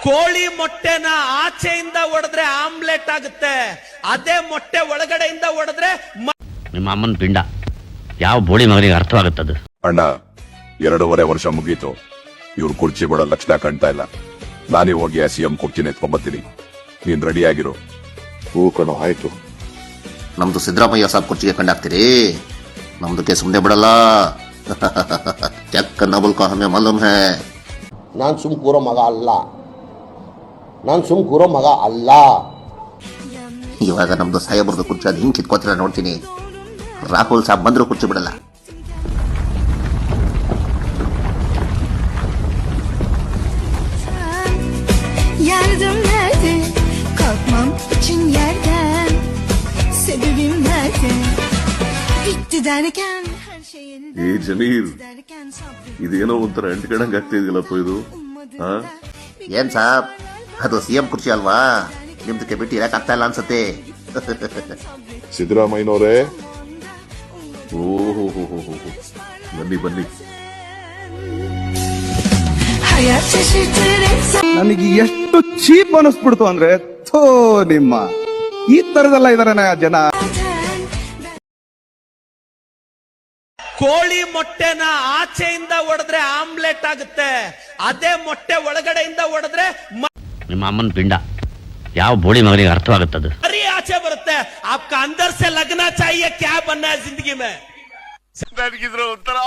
ಕೋಳಿ ಮೊಟ್ಟೆನ ಆಚೆಯಿಂದ ಒಡೆದ್ರೆ ಆಮ್ಲೆಟ್ ಆಗುತ್ತೆ, ಅದೇ ಮೊಟ್ಟೆ ಒಳಗಡೆಯಿಂದ ಒಡೆದ್ರೆ ನಿಮ್ಮ ಅಮ್ಮನ ಪಿಂಡ. ಯಾವ ಬೋಳಿ ಮಗನಿಗೆ ಅರ್ಥವಾಗುತ್ತದು? ಅಣ್ಣ 2.5 ವರ್ಷ ಮುಗೀತು, ಇವ್ರು ಕುರ್ಚಿ ಬಿಡೋ ಲಕ್ಷಣ ಕಾಣ್ತಾ ಇಲ್ಲ. ನಾನೇ ಹೋಗಿ ಸಿಎಂ ಕುರ್ಚಿನ ಎತ್ಕೊಂಬತ್ತೀನಿ, ನೀನ್ ರೆಡಿ ಆಗಿರು. ಹೂ ಕಣೋ, ಆಯ್ತು. ನಮ್ದು ಸಿದ್ದರಾಮಯ್ಯ ಸಾಬ್ ಕುರ್ಚಿಗೆ ಕಂಡಾಕ್ತಿರಿ, ನಮ್ದಕ್ಕೆ ಸುಮ್ಮನೆ ಬಿಡಲ್ಲ. ಚೆಕ್ ನಬುಲ್ ಕಾ ಹಮೆ ಮಾಲೂಮ್ ಹೈ. ನಾನು ಸುಮ್ ಕೂರೋ ಮಗ ಅಲ್ಲ, ನಾನು ಸುಮ್ ಕೂರೋ ಮಗ ಅಲ್ಲ. ಇವಾಗ ನಮ್ದು ಸಾಹೇಬ್ರದ್ದು ಕುರ್ಚಿ ಅದು ಹಿಂಗೆ ಕಿತ್ಕೋತೀರ ನೋಡ್ತೀನಿ. ರಾಹುಲ್ ಸಾಬ್ ಬಂದ್ರು ಕುರ್ಚಿ ಬಿಡಲ್ಲ. Yardım nerede? Kalkmam için yerden. Sebebim nerede? Bitti derken her şey yeniden. ಏ ಜಮೀರ್, Derken sabrım ಇದೇನೋ ಒಂಥರ ಅಂಟ್ಕಣಂಗ್ ಆಗ್ತಿದಿಲ್ಲಪ್ಪ ಇದು. ಏನ್ ಸಾಬ್, ಅದು ಸಿಎಂ ಕುರ್ಚಿ ಅಲ್ವಾ, ನಿಮ್ದಕ್ಕೆ ಬಿಟ್ಟು ಇರಕ್ ಆಗ್ತಾ ಇಲ್ಲ ಅನ್ಸತ್ತೆ. ಸಿದ್ದರಾಮಯ್ಯನವರೇ, ಓಹೋ, ಬನ್ನಿ ಬನ್ನಿ. hayat şaşırtır insan. ನನಗೆ ಎಷ್ಟು ಚೀಪ್ ಅನಿಸ್ಬಿಡ್ತು ಅಂದ್ರೆ, ಥೋ ನಿಮ್ಮ ಈ ತರದೆಲ್ಲ ಇದಾರೆ ಜನ. ಕೋಳಿ ಮೊಟ್ಟೆನ ಆಚೆಯಿಂದ ಒಡೆದ್ರೆ ಆಮ್ಲೆಟ್ ಆಗುತ್ತೆ, ಅದೇ ಮೊಟ್ಟೆ ಒಳಗಡೆಯಿಂದ ಒಡೆದ್ರೆ ನಿಮ್ಮ ಅಮ್ಮನ ಪಿಂಡ. ಯಾವ ಬೋಳಿ ಮಗನಿಗೆ ಅರ್ಥವಾಗುತ್ತದು? ಮರಿ ಆಚೆ ಬರುತ್ತೆ. आपका अंदर से लगना चाहिए क्या बनना है जिंदगी में. ನನಗಿದ್ರ ಒಂಥರ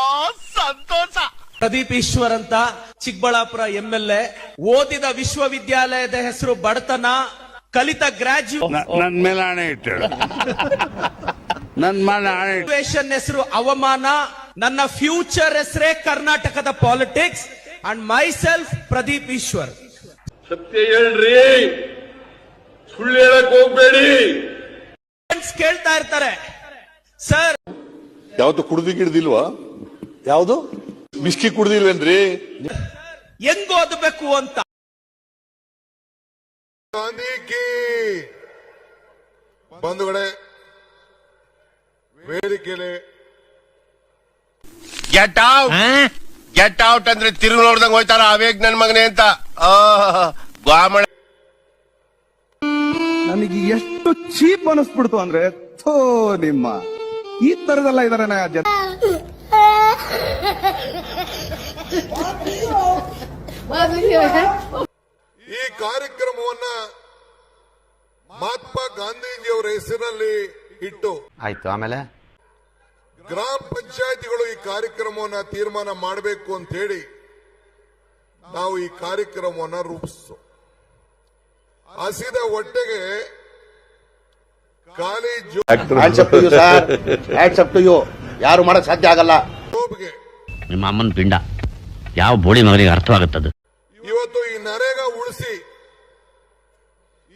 ಸಂತೋಷ. ಪ್ರದೀಪ್ ಈಶ್ವರ್ ಅಂತ ಚಿಕ್ಕಬಳ್ಳಾಪುರ MLA, ಓದಿದ ವಿಶ್ವವಿದ್ಯಾಲಯದ ಹೆಸರು ಬಡತನ, ಕಲಿತ ನನ್ ಮೇಲೆ ಹಣೆ ಇಟ್ಟಳು, ನನ್ ಮೇಲೆ ಹಣೆ ಇಟ್ಟು. ಗ್ರಾಜುಯೇಷನ್ ಹೆಸರು ಅವಮಾನ, ನನ್ನ ಫ್ಯೂಚರ್ ಹೆಸರೇ ಕರ್ನಾಟಕದ politics. And myself Pradeep Eshwar. ಸತ್ಯ ಹೇಳ್ರಿ, ಸುಳ್ಳು ಹೇಳಕ್ ಹೋಗ್ಬೇಡಿ. ಕೇಳ್ತಾ ಇರ್ತಾರೆ, ಸರ್ ಯಾವತ್ತು ಕುಡ್ದು ಗಿಡ್ದಿಲ್ವಾ? ಯಾವುದು ಬಿಸ್ಕಿ ಕುಡ್ದಿಲ್ವೇನ್ರಿ? ಹೆಂಗ್ ಓದಬೇಕು ಅಂತ. ಗಾಂಧಿ ಬಂಧುಗಳೇ, ವೇದಿಕೆಯಲ್ಲಿ ಗೆಟ್ ಔಟ್ ಅಂದ್ರೆ ತಿರುಗಿ ನೋಡ್ದಂಗ್ ಹೋಯ್ತಾರ ಅವೇಗ್ ನನ್ ಮಗನೇ ಅಂತ. ಗಾಮಣ ನನಗೆ ಎಷ್ಟು ಚೀಪ್ ಅನಿಸ್ಬಿಡ್ತು ಅಂದ್ರೆ, ಥೋ ನಿಮ್ಮ ಈ ತರದೆಲ್ಲ ಇದಾರೆ ಜನ. ಈ ಕಾರ್ಯಕ್ರಮವನ್ನ ಮಹಾತ್ಮ ಗಾಂಧೀಜಿಯವರ ಹೆಸರಿನಲ್ಲಿ ಇಟ್ಟು ಆಯ್ತು. ಆಮೇಲೆ ಗ್ರಾಮ ಪಂಚಾಯತಿಗಳು ಈ ಕಾರ್ಯಕ್ರಮವನ್ನ ತೀರ್ಮಾನ ಮಾಡಬೇಕು ಅಂತ ಹೇಳಿ ನಾವು ಈ ಕಾರ್ಯಕ್ರಮವನ್ನ ರೂಪಿಸ್ತು. ಹಸಿದ ಹೊಟ್ಟೆಗೆ ಖಾಲಿ ಯಾರು ಮಾಡಕ್ ಸಾಧ್ಯ ಆಗಲ್ಲ. ಜೋಬ್ಗೆ ನಿಮ್ಮ ಅಮ್ಮನ ಪಿಂಡ. ಯಾವ ಬೋಳಿ ಮಗನಿಗೆ ಅರ್ಥವಾಗುತ್ತದು? ಇವತ್ತು ಈ ನರೇಗಾ ಉಳಿಸಿ,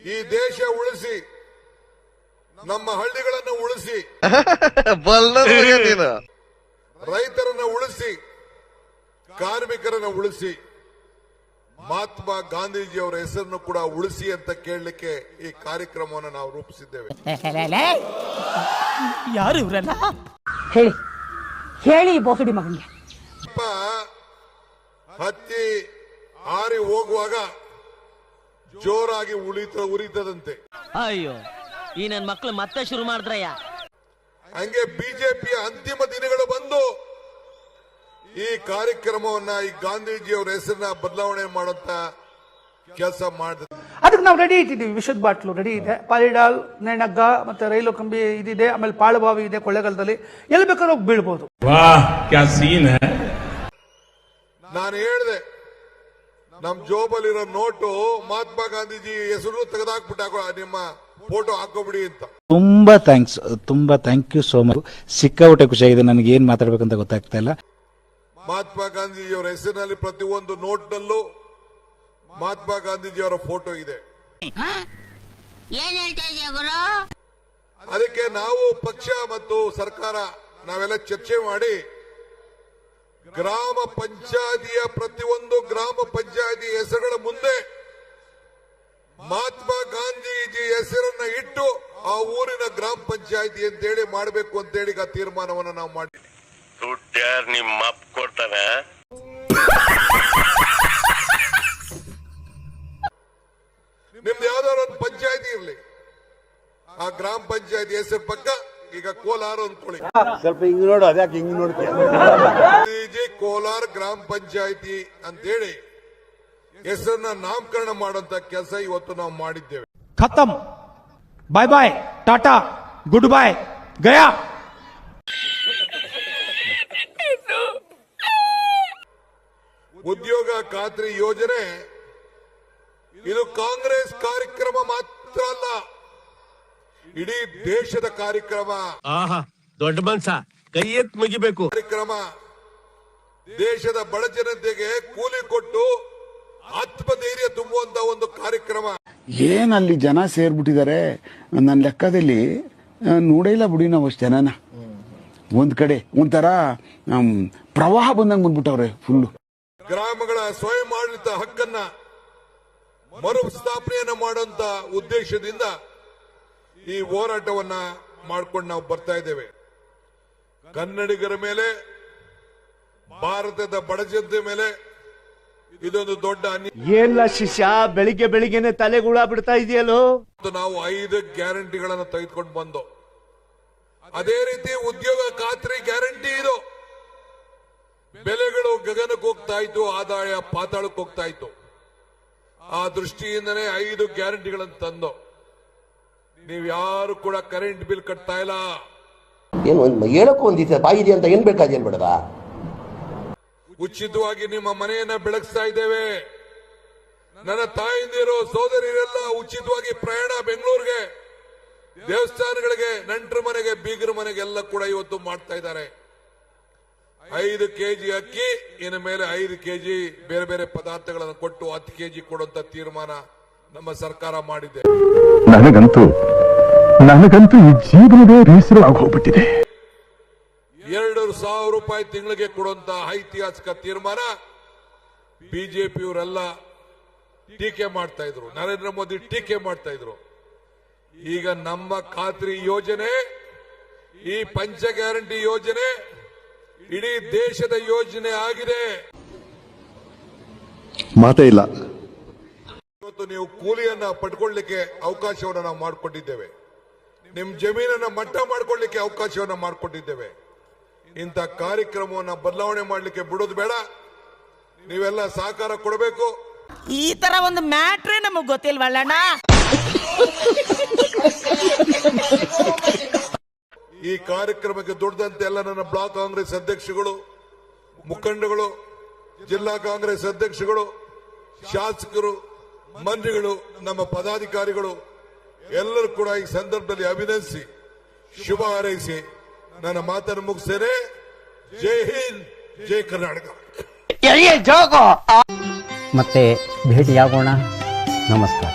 ಈ ದೇಶ ಉಳಿಸಿ, ನಮ್ಮ ಹಳ್ಳಿಗಳನ್ನು ಉಳಿಸಿ, ರೈತರನ್ನ ಉಳಿಸಿ, ಕಾರ್ಮಿಕರನ್ನ ಉಳಿಸಿ, ಮಹಾತ್ಮ ಗಾಂಧೀಜಿಯವರ ಹೆಸರನ್ನು ಕೂಡ ಉಳಿಸಿ ಅಂತ ಕೇಳಲಿಕ್ಕೆ ಈ ಕಾರ್ಯಕ್ರಮವನ್ನು ನಾವು ರೂಪಿಸಿದ್ದೇವೆ. ಯಾರು ಇವರೆಲ್ಲ? ಹೇಳಿ ಹೇಳಿ ಬೋಸಡಿ ಮಗನಿಗೆ. ಹತ್ತಿ ಹಾರಿ ಹೋಗುವಾಗ ಜೋರಾಗಿ ಉರಿತದಂತೆ. ಅಯ್ಯೋ, ಈ ನನ್ ಮಕ್ಳು ಮತ್ತೆ ಶುರು ಮಾಡಿದ್ರಯ್ಯ. ಹಂಗೆ ಬಿಜೆಪಿಯ ಅಂತಿಮ ದಿನಗಳು ಬಂದು ಈ ಕಾರ್ಯಕ್ರಮವನ್ನ, ಈ ಗಾಂಧೀಜಿಯವರ ಹೆಸರನ್ನ ಬದಲಾವಣೆ ಮಾಡುವಂತ ಕೆಲಸ ಮಾಡಿದ್ರು. ಅದಕ್ಕೆ ನಾವು ರೆಡಿ ಇಟ್ಟಿದ್ದೀವಿ. ವಿಷದ ಬಾಟ್ಲು ರೆಡಿ ಇದೆ, ಪಾಲಿಡಾಲ್, ನೆಣಗ್ಗ, ಮತ್ತೆ ರೈಲು ಕಂಬಿ ಇದಿದೆ, ಆಮೇಲೆ ಪಾಳುಬಾವಿ ಇದೆ ಕೊಳ್ಳೆಗಾಲದಲ್ಲಿ, ಎಲ್ಲಿ ಬೇಕಾದ್ರೂ ಹೋಗಿ ಬೀಳ್ಬೋದು. ನಾನು ಹೇಳಿದೆ, ನಮ್ ಜೋಬಲ್ಲಿರೋ ನೋಟು ಮಹಾತ್ಮ ಗಾಂಧೀಜಿ ಹೆಸರು ತೆಗೆದಾಕ್ಬಿಟ್ಟಾಕೋ, ನಿಮ್ಮ ಫೋಟೋ ಹಾಕೋಬಿಡಿ ಅಂತ. ತುಂಬಾ ಥ್ಯಾಂಕ್ಸ್, ತುಂಬಾ ಥ್ಯಾಂಕ್ ಯು ಸೋ ಮಚ್. ಸಿಕ್ಕಾಪಟ್ಟೆ ಖುಷಿಯಾಗಿದೆ. ನನಗೆ ಏನ್ ಮಾತಾಡ್ಬೇಕಂತ ಗೊತ್ತಾಗ್ತಾ ಇಲ್ಲ. ಮಹಾತ್ಮ ಗಾಂಧೀಜಿಯವರ ಹೆಸರಿನಲ್ಲಿ ಪ್ರತಿಯೊಂದು ನೋಟ್ನಲ್ಲೂ ಮಹಾತ್ಮ ಗಾಂಧೀಜಿಯವರ ಫೋಟೋ ಇದೆ. ಅದಕ್ಕೆ ನಾವು ಪಕ್ಷ ಮತ್ತು ಸರ್ಕಾರ ನಾವೆಲ್ಲ ಚರ್ಚೆ ಮಾಡಿ ಗ್ರಾಮ ಪಂಚಾಯತಿಯ ಪ್ರತಿಯೊಂದು ಗ್ರಾಮ ಪಂಚಾಯತಿ ಹೆಸರುಗಳ ಮುಂದೆ ಮಹಾತ್ಮ ಗಾಂಧೀಜಿ ಹೆಸರನ್ನ ಇಟ್ಟು ಆ ಊರಿನ ಗ್ರಾಮ ಪಂಚಾಯತಿ ಅಂತೇಳಿ ಮಾಡಬೇಕು ಅಂತೇಳಿ ಆ ತೀರ್ಮಾನವನ್ನು ನಾವು ಮಾಡಿ. ದುಡ್ಡು ಯಾರು ನಿಮ್ಮ ಅಪ್ಪ ಕೊಡ್ತಾನೆ? ಪಂಚಾಯತ್ ಹೆಸರು ಪಕ್ಕ ಈಗ ಕೋಲಾರ ಅಂದ್ಕೊಳ್ಳಿ. ಸ್ವಲ್ಪ ಹಿಂಗ್ ನೋಡು, ಅದ್ಯಾಕೆ ಹಿಂಗ್ ನೋಡ್ತೀಯ? ಕೋಲಾರ ಗ್ರಾಮ ಪಂಚಾಯತಿ ಅಂತೇಳಿ ಹೆಸರನ್ನ ನಾಮಕರಣ ಮಾಡುವಂತ ಕೆಲಸ ಇವತ್ತು ನಾವು ಮಾಡಿದ್ದೇವೆ. ಖತಮ್, ಬಾಯ್ ಬಾಯ್, ಟಾಟಾ, ಗುಡ್ ಬಾಯ್, ಗಯಾ. ಉದ್ಯೋಗ ಖಾತ್ರಿ ಯೋಜನೆ ಇದು ಕಾಂಗ್ರೆಸ್ ಕಾರ್ಯಕ್ರಮ ಮಾತ್ರ ಅಲ್ಲ, ಇಡೀ ದೇಶದ ಕಾರ್ಯಕ್ರಮ. ದೊಡ್ಡ ಮನ್ಸ ಕೈ ಎತ್ ಮುಗಿಬೇಕು. ಕಾರ್ಯಕ್ರಮ ದೇಶದ ಬಡ ಜನತೆಗೆ ಕೂಲಿ ಕೊಟ್ಟು ಆತ್ಮಧೈರ್ಯ ತುಂಬುವಂತ ಒಂದು ಕಾರ್ಯಕ್ರಮ. ಏನಲ್ಲಿ ಜನ ಸೇರ್ಬಿಟ್ಟಿದ್ದಾರೆ ನನ್ನ ಲೆಕ್ಕದಲ್ಲಿ. ನೋಡೇ ಇಲ್ಲ ಬಿಡಿ ನಾವು ಅಷ್ಟು ಜನನ. ಒಂದ್ ಕಡೆ ಒಂಥರ ಪ್ರವಾಹ ಬಂದಂಗೆ ಬಂದ್ಬಿಟ್ಟವ್ರೆ ಫುಲ್ಲು. ಗ್ರಾಮಗಳ ಸ್ವಯಂ ಆಡಳಿತ ಹಕ್ಕನ್ನ ಮರುಸ್ಥಾಪನೆಯನ್ನ ಮಾಡುವಂತ ಉದ್ದೇಶದಿಂದ ಈ ಹೋರಾಟವನ್ನ ಮಾಡ್ಕೊಂಡು ನಾವು ಬರ್ತಾ ಇದ್ದೇವೆ. ಕನ್ನಡಿಗರ ಮೇಲೆ, ಭಾರತದ ಬಡ ಜನತೆ ಮೇಲೆ ಇದೊಂದು ದೊಡ್ಡ ಏನ್ಲ ಶಿಷ್ಯ ಬೆಳಿಗ್ಗೆ ಬೆಳಿಗ್ಗೆನೆ ತಲೆಗೂಳ ಬಿಡ್ತಾ ಇದೆಯಲ್ಲೋ. ನಾವು 5 ಗ್ಯಾರಂಟಿಗಳನ್ನು ತೆಗೆದುಕೊಂಡು ಬಂದು, ಅದೇ ರೀತಿ ಉದ್ಯೋಗ ಖಾತ್ರಿ ಗ್ಯಾರಂಟಿ ಇದು. ಬೆಲೆಗಳು ಗಗನಕ್ಕೆ ಹೋಗ್ತಾ ಇತ್ತು, ಆದಾಯ ಪಾತಾಳಕ್ಕೆ ಹೋಗ್ತಾ ಇತ್ತು. ಆ ದೃಷ್ಟಿಯಿಂದನೇ 5 ಗ್ಯಾರಂಟಿಗಳನ್ನು ತಂದು ನೀವು ಯಾರು ಕೂಡ ಕರೆಂಟ್ ಬಿಲ್ ಕಟ್ತಾ ಇಲ್ಲ. ಏನು ಹೇಳಕ್ಕೂ ಒಂದಿದೆ ಬಾಯಿದೆ ಅಂತ ಏನ್ ಬೇಕಾದೇನ್ ಬೇಡದ. ಉಚಿತವಾಗಿ ನಿಮ್ಮ ಮನೆಯನ್ನ ಬೆಳಗಿಸ್ತಾ ಇದ್ದೇವೆ. ನನ್ನ ತಾಯಿಂದಿರು ಸೋದರಿಯರೆಲ್ಲ ಉಚಿತವಾಗಿ ಪ್ರಯಾಣ ಬೆಂಗಳೂರಿಗೆ, ದೇವಸ್ಥಾನಗಳಿಗೆ, ನೆಂಟರ ಮನೆಗೆ, ಬೀಗರ ಮನೆಗೆ ಎಲ್ಲ ಕೂಡ ಇವತ್ತು ಮಾಡ್ತಾ ಇದ್ದಾರೆ. 5 ಕೆಜಿ ಅಕ್ಕಿ, ಇನ್ನು ಮೇಲೆ 5 ಕೆಜಿ ಬೇರೆ ಬೇರೆ ಪದಾರ್ಥಗಳನ್ನು ಕೊಟ್ಟು 10 ಕೆಜಿ ಕೊಡುವಂತ ತೀರ್ಮಾನ ನಮ್ಮ ಸರ್ಕಾರ ಮಾಡಿದೆ. ನನಗಂತೂ ಈ ಜೀವನವೇ ಬೇಸರವಾಗಿ ಹೋಗ್ಬಿಟ್ಟಿದೆ. 2,000 ರೂಪಾಯಿ ತಿಂಗಳಿಗೆ ಕೊಡುವಂತ ಐತಿಹಾಸಿಕ ತೀರ್ಮಾನ ಬಿಜೆಪಿಯವರೆಲ್ಲ ಟೀಕೆ ಮಾಡ್ತಾ ಇದ್ರು, ನರೇಂದ್ರ ಮೋದಿ ಟೀಕೆ ಮಾಡ್ತಾ ಇದ್ರು. ಈಗ ನಮ್ಮ ಖಾತ್ರಿ ಯೋಜನೆ, ಈ ಪಂಚ ಗ್ಯಾರಂಟಿ ಯೋಜನೆ ಇಡೀ ದೇಶದ ಯೋಜನೆ ಆಗಿದೆ. ಮಾತೇ ಇಲ್ಲ. ಇವತ್ತು ನೀವು ಕೂಲಿಯನ್ನ ಪಡ್ಕೊಳ್ಳಿಕ್ಕೆ ಅವಕಾಶವನ್ನು ನಾವು ಮಾಡಿಕೊಟ್ಟಿದ್ದೇವೆ. ನಿಮ್ ಜಮೀನನ್ನ ಮಟ್ಟ ಮಾಡ್ಕೊಳ್ಳಿಕ್ಕೆ ಅವಕಾಶವನ್ನ ಮಾಡಿಕೊಟ್ಟಿದ್ದೇವೆ. ಇಂಥ ಕಾರ್ಯಕ್ರಮವನ್ನ ಬದಲಾವಣೆ ಮಾಡಲಿಕ್ಕೆ ಬಿಡೋದು ಬೇಡ. ನೀವೆಲ್ಲ ಸಹಕಾರ ಕೊಡಬೇಕು. ಈ ತರ ಒಂದು ಮ್ಯಾಟ್ರೇ ನಮಗ್ ಗೊತ್ತಿಲ್ವಲ್ಲಣ್ಣ. ಈ ಕಾರ್ಯಕ್ರಮಕ್ಕೆ ದುಡ್ದಂತೆ ಎಲ್ಲ ನನ್ನ ಬ್ಲಾಕ್ ಕಾಂಗ್ರೆಸ್ ಅಧ್ಯಕ್ಷಗಳು, ಮುಖಂಡಗಳು, ಜಿಲ್ಲಾ ಕಾಂಗ್ರೆಸ್ ಅಧ್ಯಕ್ಷಗಳು, ಶಾಸಕರು, ಮಂತ್ರಿಗಳು, ನಮ್ಮ ಪದಾಧಿಕಾರಿಗಳು ಎಲ್ಲರೂ ಕೂಡ ಈ ಸಂದರ್ಭದಲ್ಲಿ ಅಭಿನಂದಿಸಿ ಶುಭ ಹಾರೈಸಿ ನನ್ನ ಮಾತನ್ನು ಮುಗಿಸ್ತೇನೆ. ಜೈ ಹಿಂದ್, ಜೈ ಕರ್ನಾಟಕ. ಮತ್ತೆ ಭೇಟಿಯಾಗೋಣ. ನಮಸ್ಕಾರ.